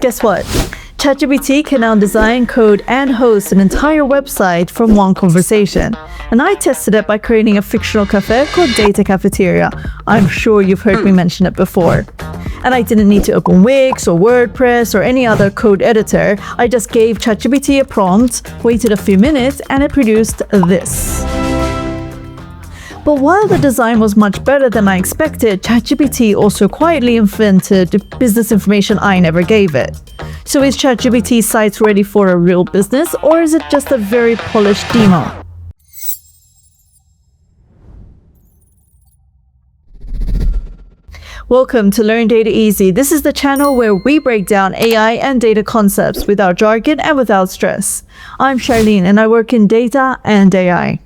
Guess what? ChatGPT can now design, code, and host an entire website from one conversation. And I tested it by creating a fictional cafe called Data Cafeteria. I'm sure you've heard me mention it before. And I didn't need to open Wix or WordPress or any other code editor. I just gave ChatGPT a prompt, waited a few minutes, and it produced this. But while the design was much better than I expected, ChatGPT also quietly invented the business information I never gave it. So is ChatGPT Sites ready for a real business, or is it just a very polished demo? Welcome to Learn Data Easy. This is the channel where we break down AI and data concepts without jargon and without stress. I'm Charlene and I work in data and AI.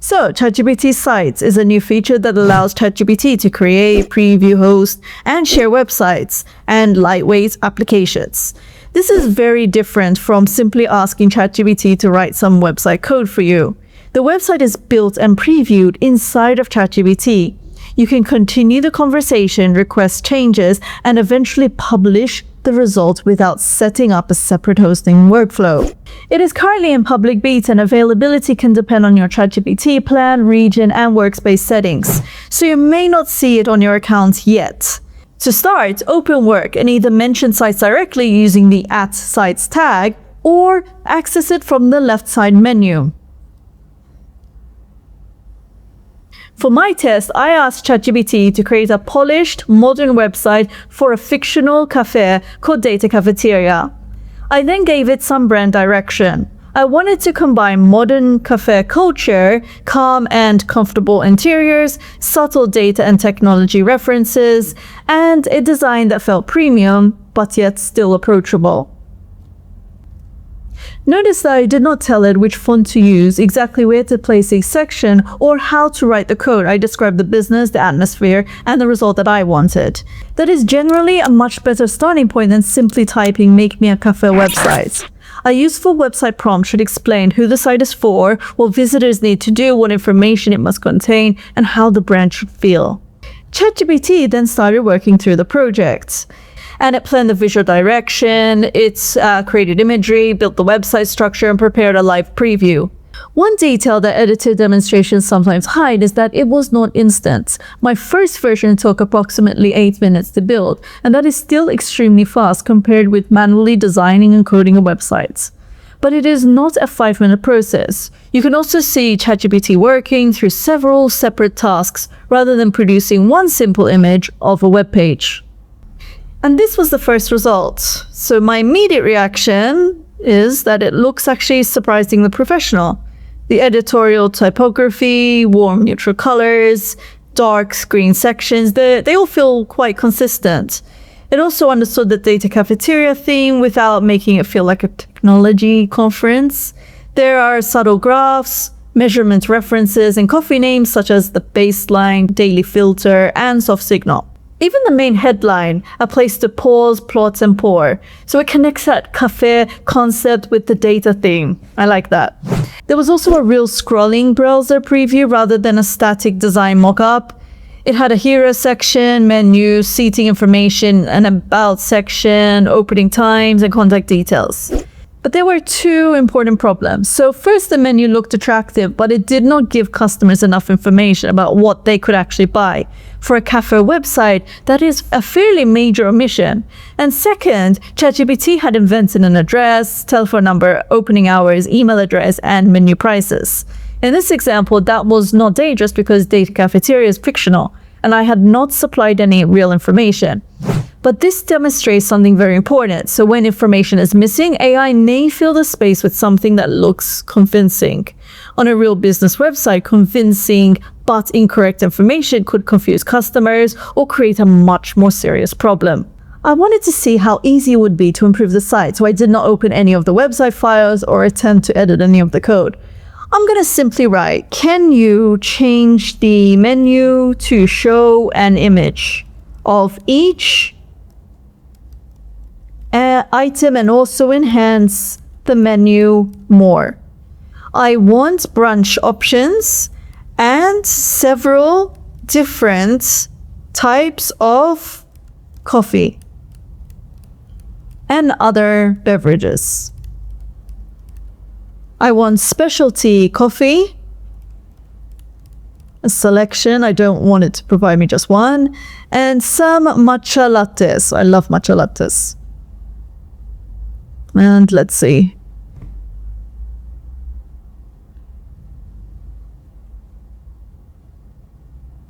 So, ChatGPT Sites is a new feature that allows ChatGPT to create, preview, host, and share websites and lightweight applications. This is very different from simply asking ChatGPT to write some website code for you. The website is built and previewed inside of ChatGPT. You can continue the conversation, request changes, and eventually publish the result without setting up a separate hosting workflow. It is currently in public beta and availability can depend on your ChatGPT plan, region, and workspace settings, so you may not see it on your account yet. To start, open Work and either mention Sites directly using the @Sites tag or access it from the left side menu. For my test, I asked ChatGPT to create a polished, modern website for a fictional cafe called Data Cafeteria. I then gave it some brand direction. I wanted to combine modern cafe culture, calm and comfortable interiors, subtle data and technology references, and a design that felt premium, but yet still approachable. Notice that I did not tell it which font to use, exactly where to place a section, or how to write the code. I described the business, the atmosphere, and the result that I wanted. That is generally a much better starting point than simply typing "make me a cafe website." A useful website prompt should explain who the site is for, what visitors need to do, what information it must contain, and how the brand should feel. ChatGPT then started working through the project. And it planned the visual direction, it created imagery, built the website structure, and prepared a live preview. One detail that edited demonstrations sometimes hide is that it was not instant. My first version took approximately 8 minutes to build, and that is still extremely fast compared with manually designing and coding a website. But it is not a 5-minute process. You can also see ChatGPT working through several separate tasks rather than producing one simple image of a web page. And this was the first result. So my immediate reaction is that it looks actually surprisingly professional. The editorial typography, warm neutral colors, dark screen sections, they all feel quite consistent. It also understood the Data Cafeteria theme without making it feel like a technology conference. There are subtle graphs, measurement references, and coffee names such as the baseline, daily filter, and soft signal. Even the main headline, a place to pause, plot, and pour. So it connects that cafe concept with the data theme. I like that. There was also a real scrolling browser preview rather than a static design mockup. It had a hero section, menu, seating information, an about section, opening times, and contact details. But there were two important problems. So first, the menu looked attractive, but it did not give customers enough information about what they could actually buy. For a cafe website, that is a fairly major omission. And second, ChatGPT had invented an address, telephone number, opening hours, email address, and menu prices. In this example, that was not dangerous because Data Cafeteria is fictional, and I had not supplied any real information. But this demonstrates something very important. So when information is missing, AI may fill the space with something that looks convincing. On a real business website, convincing but incorrect information could confuse customers or create a much more serious problem. I wanted to see how easy it would be to improve the site, so I did not open any of the website files or attempt to edit any of the code. I'm going to simply write, can you change the menu to show an image of each item and also enhance the menu more. I want brunch options and several different types of coffee. and other beverages. I want specialty coffee, a selection. I don't want it to provide me just one, and some matcha lattes. I love matcha lattes. And let's see.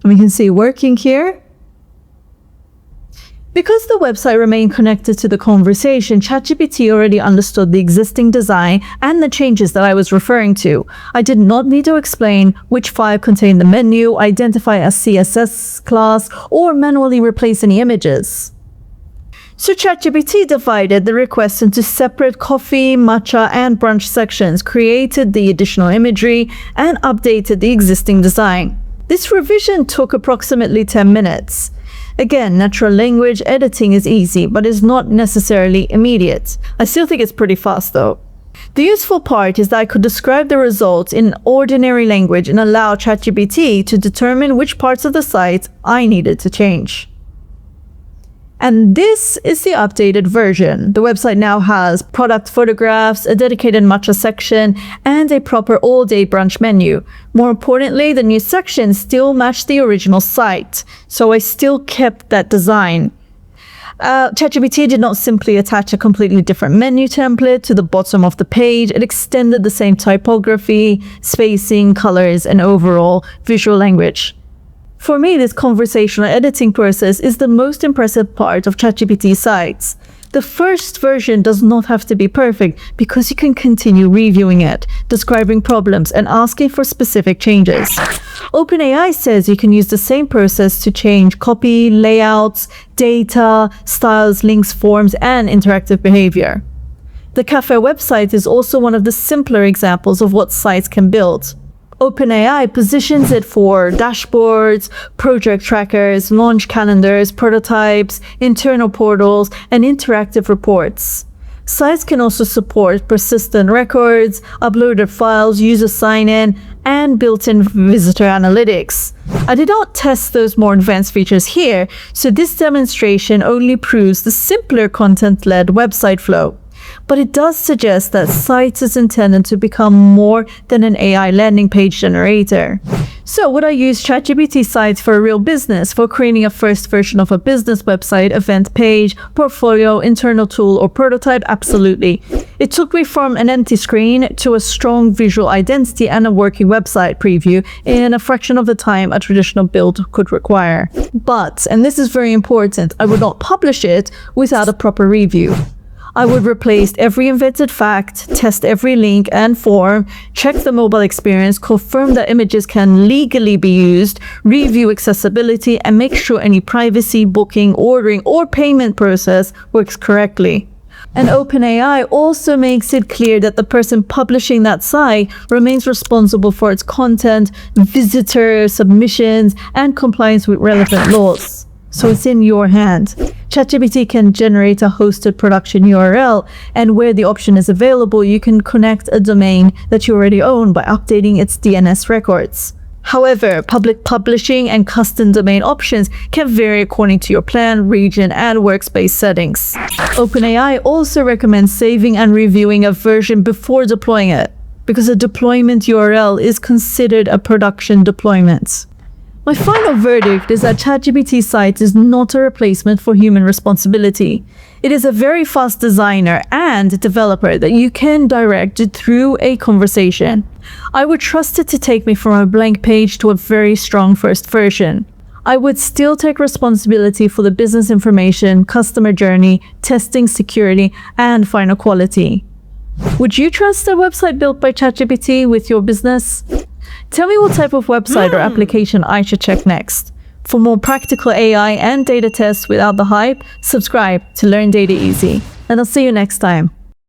We can see working here. Because the website remained connected to the conversation, ChatGPT already understood the existing design and the changes that I was referring to. I did not need to explain which file contained the menu, identify a CSS class, or manually replace any images. So ChatGPT divided the request into separate coffee, matcha, and brunch sections, created the additional imagery, and updated the existing design. This revision took approximately 10 minutes. Again, natural language editing is easy, but is not necessarily immediate. I still think it's pretty fast though. The useful part is that I could describe the results in ordinary language and allow ChatGPT to determine which parts of the site I needed to change. And this is the updated version. The website now has product photographs, a dedicated matcha section, and a proper all-day brunch menu. More importantly, the new sections still match the original site, so I still kept that design. ChatGPT did not simply attach a completely different menu template to the bottom of the page. It extended the same typography, spacing, colors, and overall visual language. For me, this conversational editing process is the most impressive part of ChatGPT Sites. The first version does not have to be perfect because you can continue reviewing it, describing problems, and asking for specific changes. OpenAI says you can use the same process to change copy, layouts, data, styles, links, forms, and interactive behavior. The cafe website is also one of the simpler examples of what sites can build. OpenAI positions it for dashboards, project trackers, launch calendars, prototypes, internal portals, and interactive reports. Sites can also support persistent records, uploaded files, user sign-in, and built-in visitor analytics. I did not test those more advanced features here, so this demonstration only proves the simpler content-led website flow. But it does suggest that Sites is intended to become more than an AI landing page generator. So would I use ChatGPT Sites for a real business, for creating a first version of a business website, event page, portfolio, internal tool, or prototype? Absolutely. It took me from an empty screen to a strong visual identity and a working website preview in a fraction of the time a traditional build could require. But, and this is very important, I would not publish it without a proper review. I would replace every invented fact, test every link and form, check the mobile experience, confirm that images can legally be used, review accessibility, and make sure any privacy, booking, ordering, or payment process works correctly. And OpenAI also makes it clear that the person publishing that site remains responsible for its content, visitor submissions, and compliance with relevant laws. So it's in your hand. ChatGPT can generate a hosted production URL, and where the option is available, you can connect a domain that you already own by updating its DNS records. However, public publishing and custom domain options can vary according to your plan, region, and workspace settings. OpenAI also recommends saving and reviewing a version before deploying it, because a deployment URL is considered a production deployment. My final verdict is that ChatGPT Sites is not a replacement for human responsibility. It is a very fast designer and developer that you can direct through a conversation. I would trust it to take me from a blank page to a very strong first version. I would still take responsibility for the business information, customer journey, testing, security, and final quality. Would you trust a website built by ChatGPT with your business? Tell me what type of website or application I should check next. For more practical AI and data tests without the hype, subscribe to Learn Data Easy. And I'll see you next time.